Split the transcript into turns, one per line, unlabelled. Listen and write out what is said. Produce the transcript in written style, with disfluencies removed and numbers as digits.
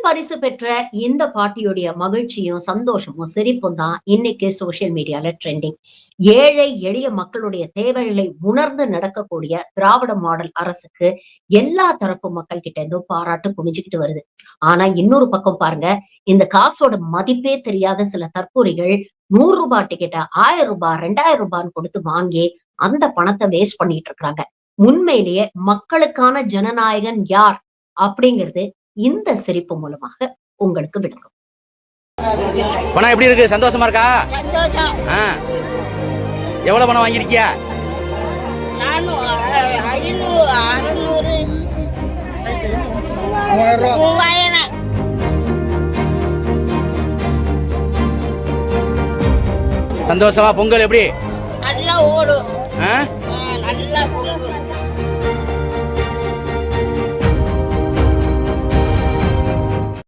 பரிசு பெற்ற இந்த பாட்டியுடைய மகிழ்ச்சியும் சந்தோஷமும் சிரிப்பும் தான் இன்னைக்கு சோசியல் மீடியால ட்ரெண்டிங். ஏழை எளிய மக்களுடைய தேவைகளை உணர்ந்து நடக்கக்கூடிய திராவிட மாடல் அரசுக்கு எல்லா தரப்பு மக்கள் கிட்ட இருந்தும் பாராட்டு குமிஞ்சுக்கிட்டு வருது. ஆனா இன்னொரு பக்கம் பாருங்க, இந்த காசோட மதிப்பே தெரியாத சில தற்கூரிகள் ₹100 டிக்கெட்ட ₹1000 ₹2000 கொடுத்து வாங்கி அந்த பணத்தை வேஸ்ட் பண்ணிட்டு இருக்காங்க. உண்மையிலேயே மக்களுக்கான ஜனநாயகன் யார் அப்படிங்கிறது இந்த சிரிப்பு மூலமாக உங்களுக்கு விளக்கும்.
பணம் எப்படி இருக்கு? சந்தோஷமா இருக்கா? எவ்வளவு பணம் வாங்கிருக்கியா? சந்தோஷமா? பொங்கல் எப்படி?